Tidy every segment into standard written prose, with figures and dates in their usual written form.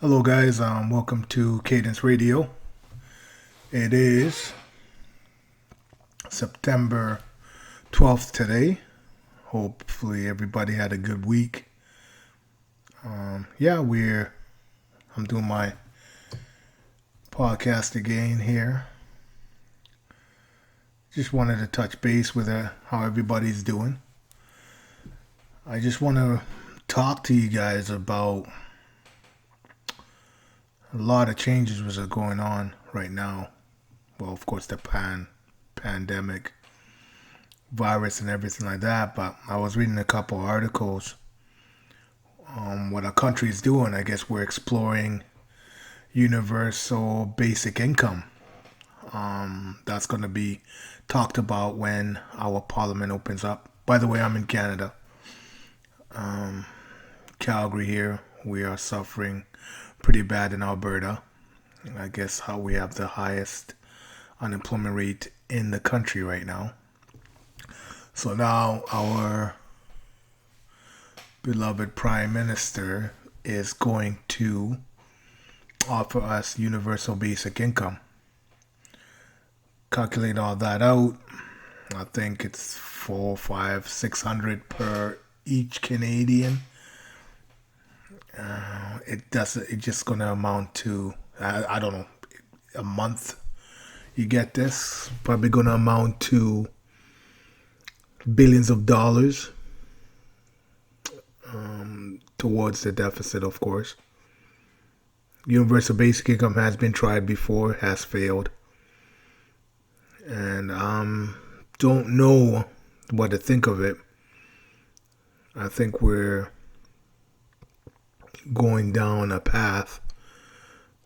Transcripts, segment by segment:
Hello, guys. Welcome to Cadence Radio. It is September 12th today. Hopefully, everybody had a good week. Yeah, I'm doing my podcast again here. Just wanted to touch base with how everybody's doing. I just want to talk to you guys about a lot of changes which are going on right now. Well, of course, the pandemic, virus, and everything like that. But I was reading a couple articles on what our country is doing. I guess we're exploring universal basic income. That's going to be talked about when our parliament opens up. By the way, I'm in Canada, Calgary here. We are suffering pretty bad in Alberta. I guess how we have the highest unemployment rate in the country right now. So now our beloved Prime Minister is going to offer us universal basic income. Calculate all that out. I think it's 4, 5, 600 per each Canadian. It's just gonna amount to I don't know, a month. You get this, probably gonna amount to billions of dollars towards the deficit, of course. Universal basic income has been tried before, has failed, and don't know what to think of it. I think we're going down a path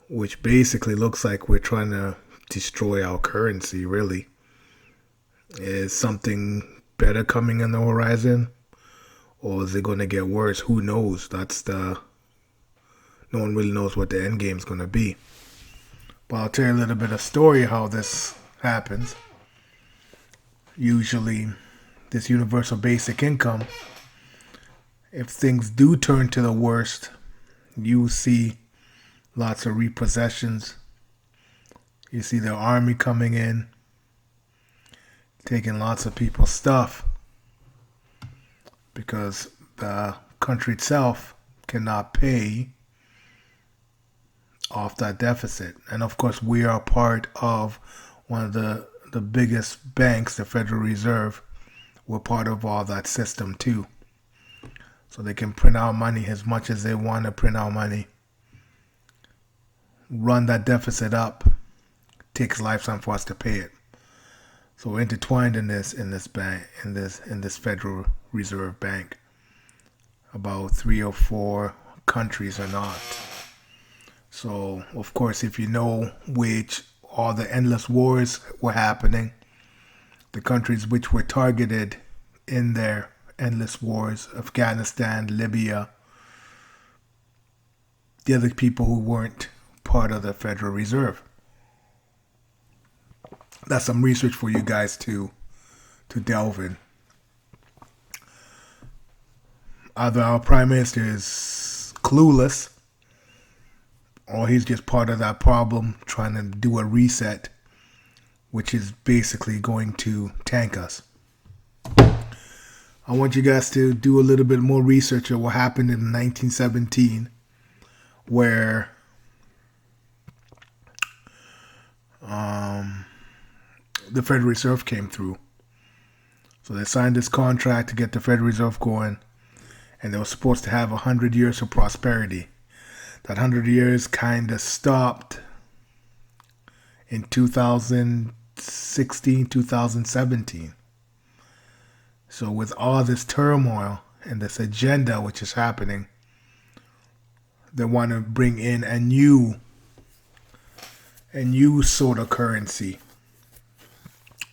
which basically looks like we're trying to destroy our currency, really. Is something better coming on the horizon? Or is it going to get worse? Who knows? No one really knows what the end game is going to be. But I'll tell you a little bit of story how this happens. Usually, this universal basic income, if things do turn to the worst, you see lots of repossessions. You see the army coming in, taking lots of people's stuff because the country itself cannot pay off that deficit. And of course, we are part of one of the biggest banks, the Federal Reserve. We're part of all that system too. So they can print out money as much as they want to print out money. Run that deficit up. Takes a lifetime for us to pay it. So we're intertwined in this bank, in this Federal Reserve Bank. About 3 or 4 countries are not. So of course, if you know which all the endless wars were happening, the countries which were targeted in their endless wars, Afghanistan, Libya, the other people who weren't part of the Federal Reserve. That's some research for you guys to delve in. Either our Prime Minister is clueless, or he's just part of that problem trying to do a reset, which is basically going to tank us. I want you guys to do a little bit more research on what happened in 1917, where the Federal Reserve came through. So they signed this contract to get the Federal Reserve going, and they were supposed to have 100 years of prosperity. That 100 years kind of stopped in 2016, 2017. So with all this turmoil and this agenda which is happening, they want to bring in a new sort of currency.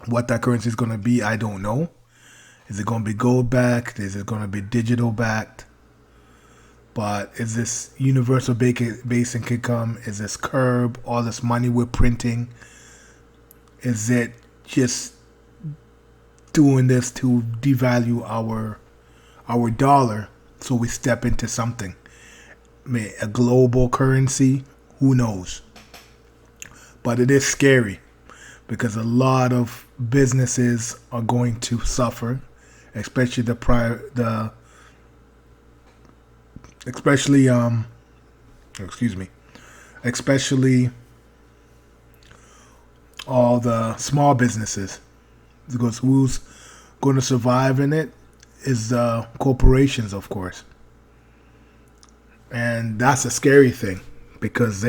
What that currency is going to be, I don't know. Is it going to be gold backed? Is it going to be digital backed? But is this universal basic income? Is this curb all this money we're printing? Is it just doing this to devalue our dollar so we step into something? a global currency, who knows? But it is scary because a lot of businesses are going to suffer, especially especially all the small businesses, because who's going to survive in it is the corporations, of course. And that's a scary thing because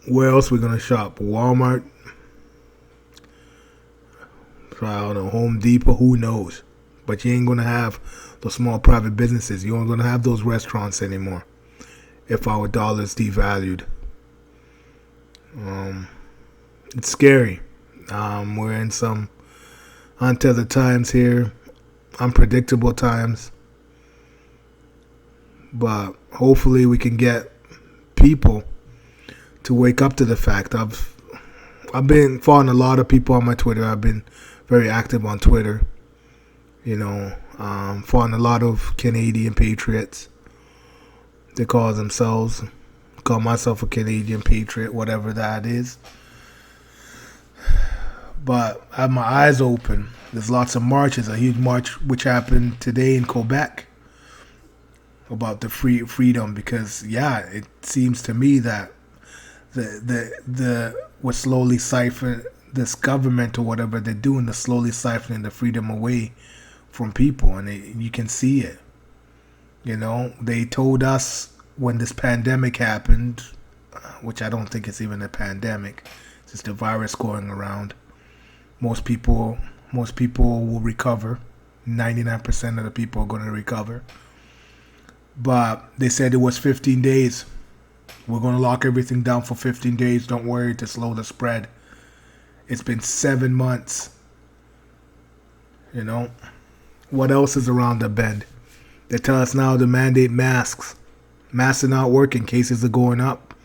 where else are we going to shop? Walmart? I don't know, Home Depot, who knows? But you ain't going to have those small private businesses. You ain't going to have those restaurants anymore if our dollar's devalued. It's scary. We're in some untethered times here, unpredictable times. But hopefully we can get people to wake up to the fact. I've been following a lot of people on my Twitter. I've been very active on Twitter. Following a lot of Canadian patriots. They call myself a Canadian patriot, whatever that is. But I have my eyes open. There's lots of marches. A huge march which happened today in Quebec about the freedom, because it seems to me that we're slowly siphoning this government, or whatever they're doing, they're slowly siphoning the freedom away from people, and you can see it. They told us when this pandemic happened, which I don't think it's even a pandemic, it's just a virus going around. Most people will recover. 99% of the people are going to recover. But they said it was 15 days. We're going to lock everything down for 15 days. Don't worry, to slow the spread. It's been 7 months. What else is around the bend? They tell us now to mandate masks. Masks are not working. Cases are going up.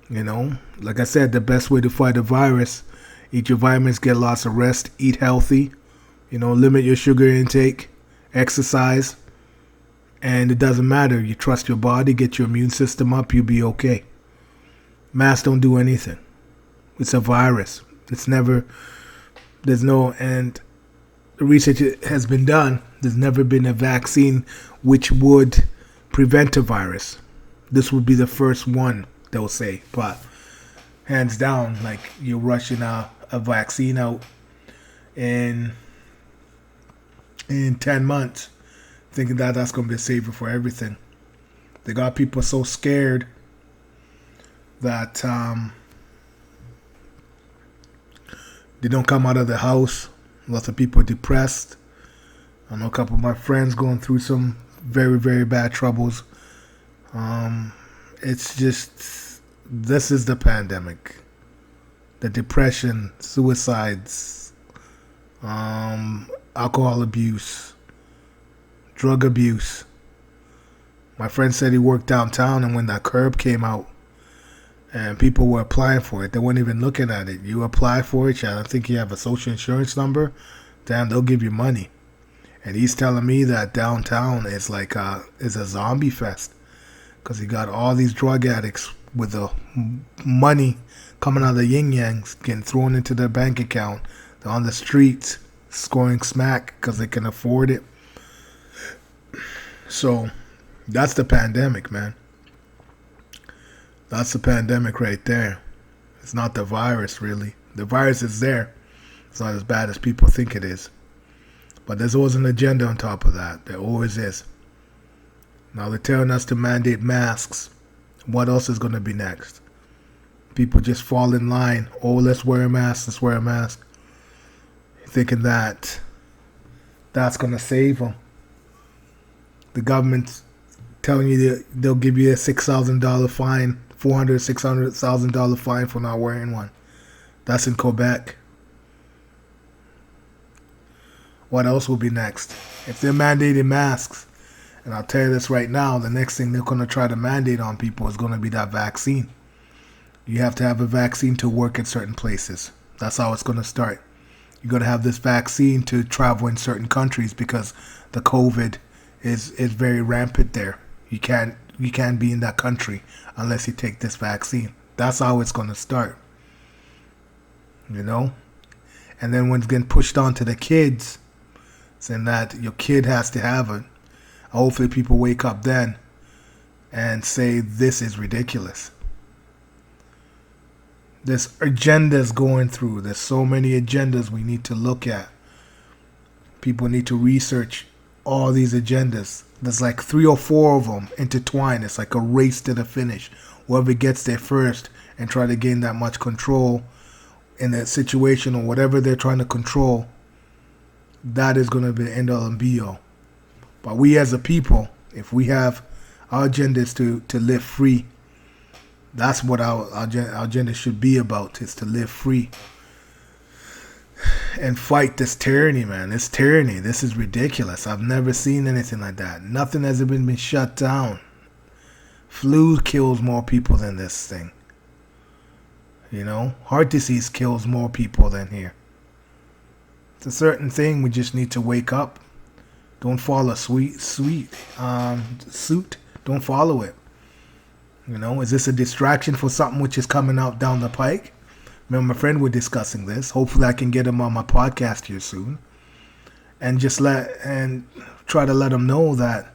Like I said, the best way to fight a virus, eat your vitamins, get lots of rest, eat healthy, limit your sugar intake, exercise. And it doesn't matter. You trust your body, get your immune system up, you'll be okay. Masks don't do anything. It's a virus. And the research has been done. There's never been a vaccine which would prevent a virus. This would be the first one, they'll say. But hands down, like, you're rushing a vaccine out in 10 months. Thinking that that's going to be a savior for everything. They got people so scared that they don't come out of the house. Lots of people are depressed. I know a couple of my friends going through some very, very bad troubles. It's just, this is the pandemic. The depression, suicides, alcohol abuse, drug abuse. My friend said he worked downtown, and when that curb came out and people were applying for it, they weren't even looking at it. You apply for it, I think you have a social insurance number, damn, they'll give you money. And he's telling me that downtown is like is a zombie fest, because you got all these drug addicts with the money coming out of the yin-yangs, getting thrown into their bank account. They're on the streets scoring smack because they can afford it. So that's the pandemic, man. That's the pandemic right there. It's not the virus, really. The virus is there. It's not as bad as people think it is. But there's always an agenda on top of that. There always is. Now they're telling us to mandate masks. What else is going to be next? People just fall in line. Oh, let's wear a mask. Let's wear a mask. Thinking that that's going to save them. The government's telling you that they'll give you a $6,000 fine, $600,000 fine for not wearing one. That's in Quebec. What else will be next? If they're mandating masks, and I'll tell you this right now, the next thing they're going to try to mandate on people is going to be that vaccine. You have to have a vaccine to work in certain places. That's how it's going to start. You're going to have this vaccine to travel in certain countries because the COVID is very rampant there. You can't be in that country unless you take this vaccine. That's how it's going to start. You know? And then when it's getting pushed on to the kids, saying that your kid has to have it, hopefully people wake up then and say this is ridiculous. There's agendas going through. There's so many agendas we need to look at. People need to research all these agendas. There's like 3 or 4 of them intertwined. It's like a race to the finish. Whoever gets there first and try to gain that much control in that situation or whatever they're trying to control, that is going to be the end all and be all. But we as a people, if we have our agendas to live free, that's what our agenda should be about, is to live free and fight this tyranny, man. This tyranny, this is ridiculous. I've never seen anything like that. Nothing has been shut down. Flu kills more people than this thing. You know, heart disease kills more people than here. It's a certain thing we just need to wake up. Don't follow suit. Don't follow it. You know, is this a distraction for something which is coming out down the pike? Me and my friend were discussing this. Hopefully I can get him on my podcast here soon. And just try to let him know that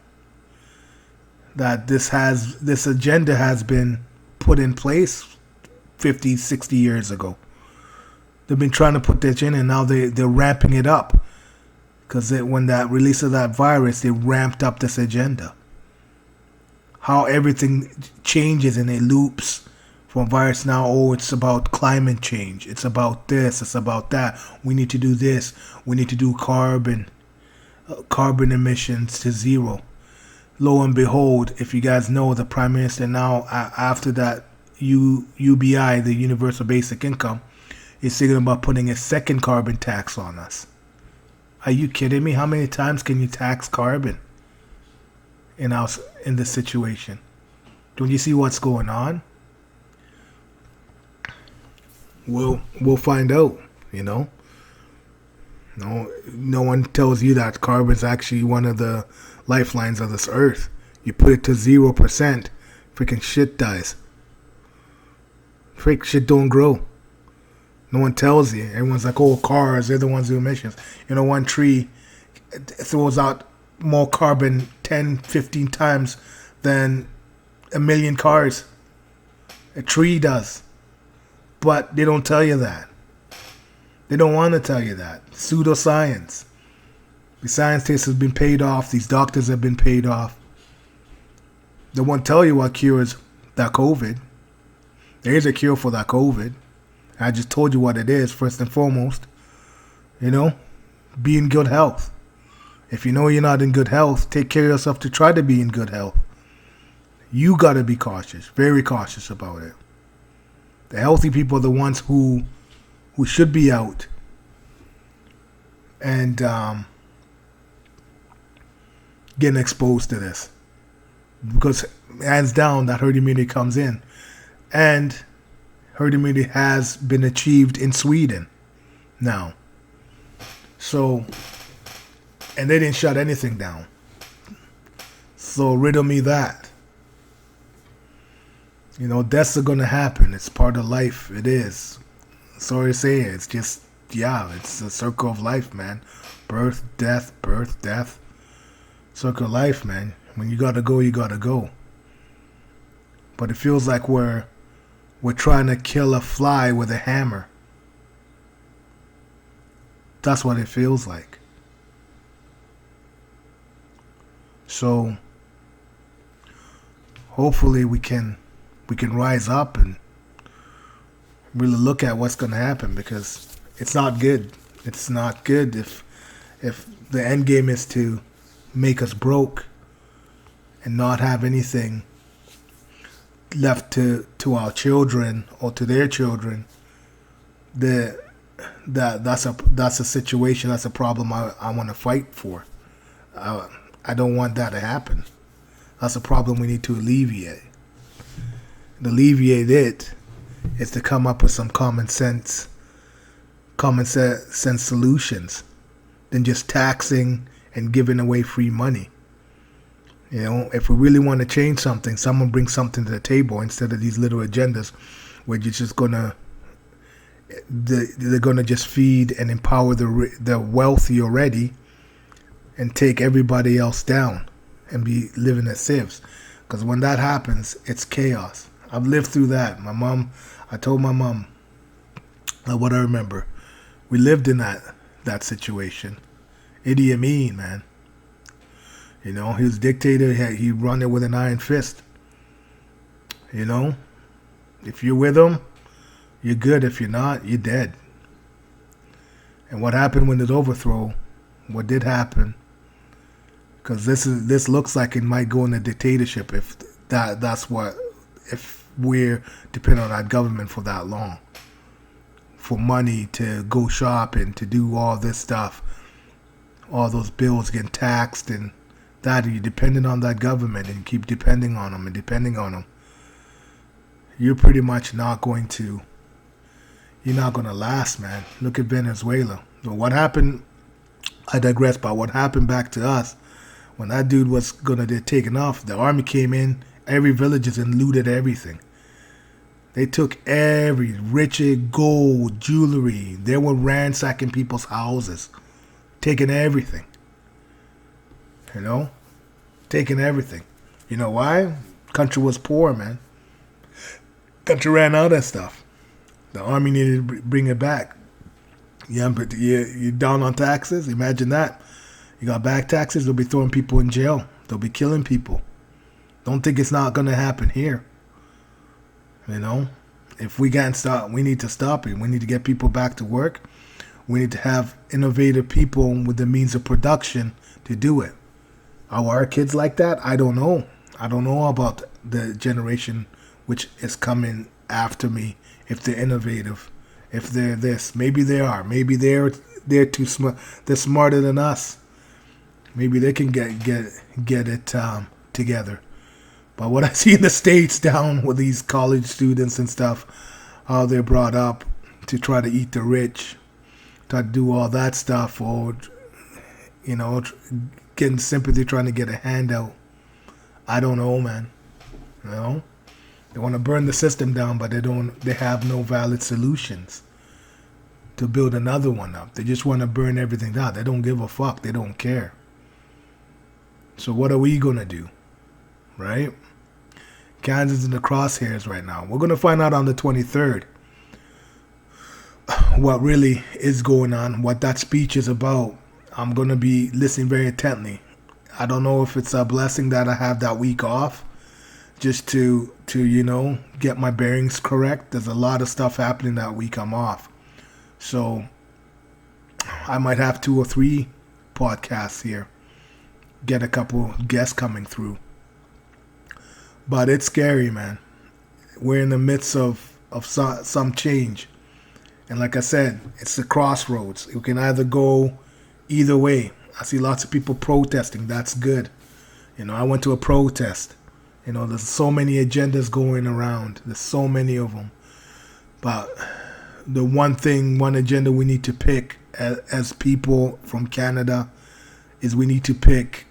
this agenda has been put in place 50, 60 years ago. They've been trying to put this in, and now they're ramping it up. Because when that release of that virus, they ramped up this agenda. How everything changes and it loops from virus now. Oh, it's about climate change. It's about this. It's about that. We need to do this. We need to do carbon emissions to zero. Lo and behold, if you guys know, the Prime Minister now, after that UBI, the Universal Basic Income, is thinking about putting a second carbon tax on us. Are you kidding me? How many times can you tax carbon in this situation? Don't you see what's going on? We'll find out, you know. No one tells you that carbon's actually one of the lifelines of this earth. You put it to 0%, freaking shit dies. Freak shit don't grow. No one tells you. Everyone's like, oh, cars, they're the ones who emissions. You know, one tree throws out more carbon 10, 15 times than a million cars. A tree does. But they don't tell you that. They don't want to tell you that. Pseudoscience. The scientists have been paid off. These doctors have been paid off. They won't tell you what cures that COVID. There is a cure for that COVID. I just told you what it is, first and foremost. You know, be in good health. If you know you're not in good health, take care of yourself to try to be in good health. You got to be cautious, very cautious about it. The healthy people are the ones who should be out and getting exposed to this. Because hands down, that herd immunity comes in. And herd immunity has been achieved in Sweden now. So, and they didn't shut anything down. So riddle me that. You know, deaths are going to happen. It's part of life. It is. Sorry to say it. It's just, it's a circle of life, man. Birth, death, circle of life, man. When you got to go, you got to go. But it feels like we're trying to kill a fly with a hammer. That's what it feels like. So, hopefully we can rise up and really look at what's going to happen, because it's not good. It's not good if the end game is to make us broke and not have anything left to our children or to their children. That's a situation, that's a problem I want to fight for. I don't want that to happen. That's a problem we need to alleviate. To alleviate it is to come up with some common sense solutions than just taxing and giving away free money. You know, if we really want to change something, someone brings something to the table instead of these little agendas where you're just gonna they're gonna just feed and empower the wealthy already and take everybody else down and be living as civs. Because when that happens, it's chaos. I've lived through that. I told my mom what I remember. We lived in that situation. Idi Amin, man. You know, he was dictator. He run it with an iron fist. You know, if you're with him, you're good. If you're not, you're dead. And what happened when it overthrow? What did happen? Because this looks like it might go in a dictatorship if if we're dependent on our government for that long, for money to go shopping, to do all this stuff, all those bills getting taxed and that, you're dependent on that government and you keep depending on them, you're pretty much you're not going to last, man. Look at Venezuela. So what happened, I digress, but what happened back to us, when that dude was going to get taken off, the army came in, every villages and looted everything. They took every richer gold, jewelry. They were ransacking people's houses, taking everything. You know? Taking everything. You know why? Country was poor, man. Country ran out of stuff. The army needed to bring it back. Yeah, but you're down on taxes? Imagine that. You got back taxes, they'll be throwing people in jail. They'll be killing people. Don't think it's not going to happen here. You know? If we can't stop, we need to stop it. We need to get people back to work. We need to have innovative people with the means of production to do it. Are our kids like that? I don't know. I don't know about the generation which is coming after me. If they're innovative, if they're this, maybe they are. Maybe they're too smart. They're smarter than us. Maybe they can get it together. But what I see in the States down with these college students and stuff, how they're brought up to try to eat the rich, try to do all that stuff, or you know, getting sympathy, trying to get a handout. I don't know, man. You know, they want to burn the system down, but they have no valid solutions to build another one up. They just want to burn everything down. They don't give a fuck. They don't care. So what are we gonna do, right? Kansas in the crosshairs right now. We're gonna find out on the 23rd what really is going on, what that speech is about. I'm gonna be listening very intently. I don't know if it's a blessing that I have that week off, just to you know, get my bearings correct. There's a lot of stuff happening that week I'm off, so I might have 2 or 3 podcasts here. Get a couple guests coming through. But it's scary, man. We're in the midst of some change. And like I said, it's the crossroads. You can either go either way. I see lots of people protesting. That's good. You know, I went to a protest. You know, there's so many agendas going around. There's so many of them. But the one agenda we need to pick as people from Canada is we need to pick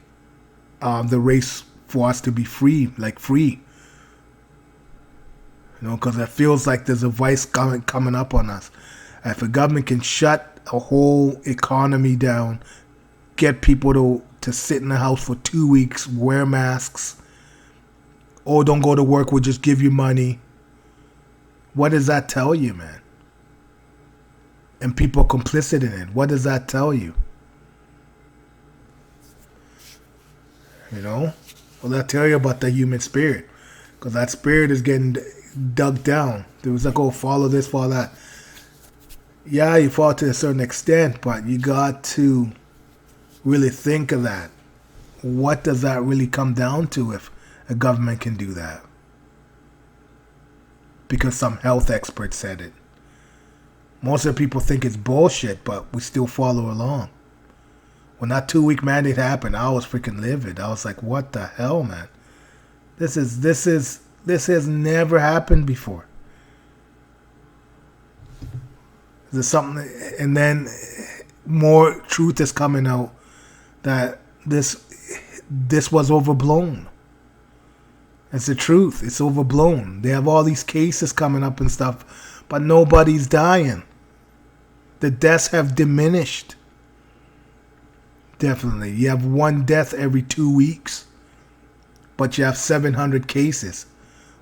the race for us to be free, like free. You know, because it feels like there's a vice coming up on us. If a government can shut a whole economy down, get people to sit in the house for 2 weeks, wear masks, or don't go to work, we'll just give you money. What does that tell you, man? And people are complicit in it. What does that tell you? You know? Well, that tell you about the human spirit. Because that spirit is getting dug down. There was like, oh, follow this, follow that. Yeah, you follow to a certain extent, but you got to really think of that. What does that really come down to if a government can do that? Because some health expert said it. Most of the people think it's bullshit, but we still follow along. When that 2-week mandate happened, I was freaking livid. I was like, what the hell, man? This has never happened before. There's something, and then more truth is coming out that this was overblown. It's the truth. It's overblown. They have all these cases coming up and stuff, but nobody's dying. The deaths have diminished. Definitely. You have one death every 2 weeks, but you have 700 cases.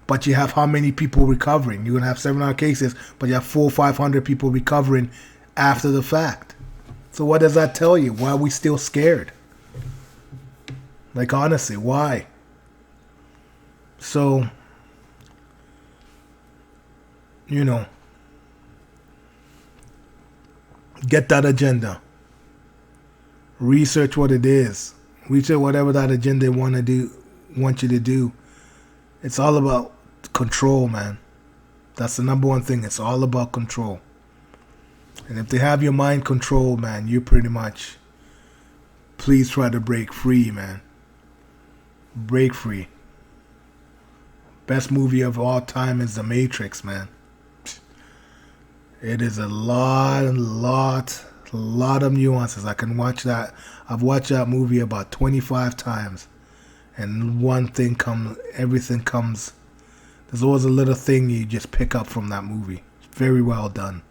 But you have how many people recovering? You're going to have 700 cases, but you have 400 or 500 people recovering after the fact. So what does that tell you? Why are we still scared? Like, honestly, why? So, get that agenda. Research what it is. Research whatever that agenda want you to do. It's all about control, man. That's the number one thing. It's all about control. And if they have your mind controlled, man, you pretty much, please try to break free, man. Break free. Best movie of all time is The Matrix, man. It is a lot of nuances. I can watch that. I've watched that movie about 25 times. And everything comes. There's always a little thing you just pick up from that movie. It's very well done.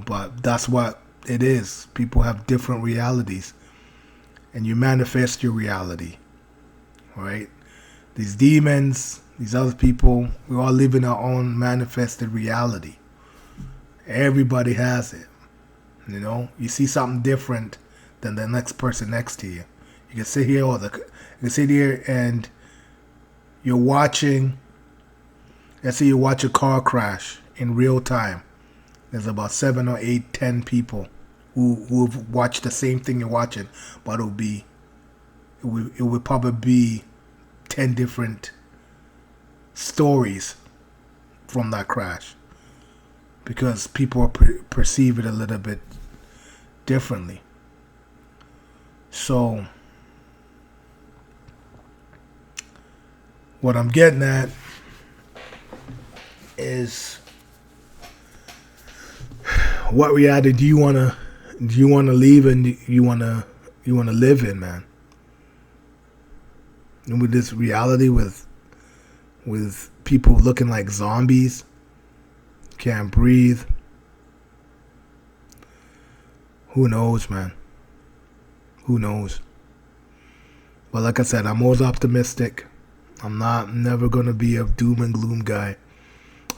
But that's what it is. People have different realities. And you manifest your reality. Right? These demons, these other people, we all live in our own manifested reality. Everybody has it. You see something different than the next person next to you. You can sit here and you're watching. Let's say you watch a car crash in real time. There's about 7 or 8, 10 people who've watched the same thing you're watching, but it will probably be 10 different stories from that crash, because people perceive it a little bit differently. So what I'm getting at is, what reality do you want to leave and you want to live in, man? And with this reality with people looking like zombies, can't breathe. Who knows, man? Who knows? But like I said, I'm always optimistic. I'm never going to be a doom and gloom guy.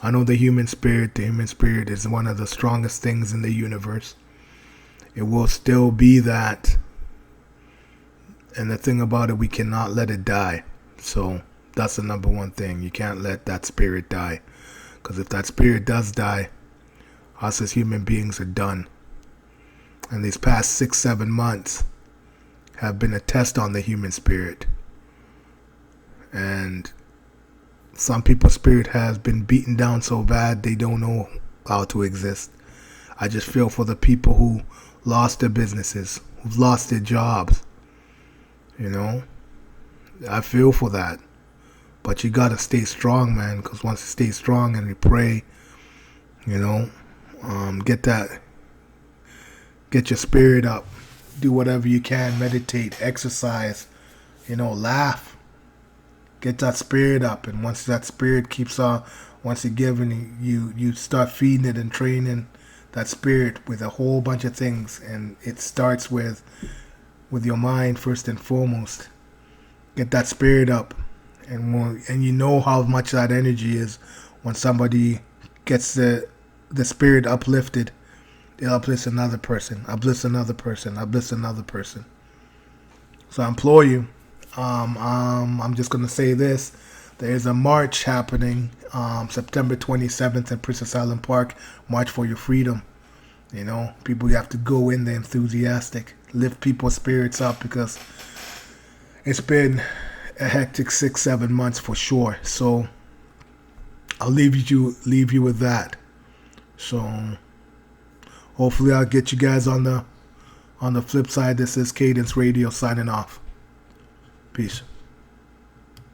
I know the human spirit is one of the strongest things in the universe. It will still be that. And the thing about it, we cannot let it die. So that's the number one thing. You can't let that spirit die. Because if that spirit does die, us as human beings are done. And these past 6-7 months have been a test on the human spirit. And some people's spirit has been beaten down so bad they don't know how to exist. I just feel for the people who lost their businesses, who've lost their jobs. I feel for that. But you gotta stay strong, man, because once you stay strong and you pray, get your spirit up. Do whatever you can, meditate, exercise, laugh. Get that spirit up, and once that spirit keeps on, once you're giving, you start feeding it and training that spirit with a whole bunch of things, and it starts with your mind first and foremost. Get that spirit up, and you know how much that energy is when somebody gets the spirit uplifted. It uplifts another person, uplifts another person, uplifts another person. So I implore you. I'm just going to say this. There is a march happening September 27th in Princess Island Park. March for your freedom. People, you have to go in there enthusiastic. Lift people's spirits up, because it's been a hectic 6-7 months for sure. So I'll leave you with that. So hopefully I'll get you guys on the flip side. This is Cadence Radio signing off. Peace.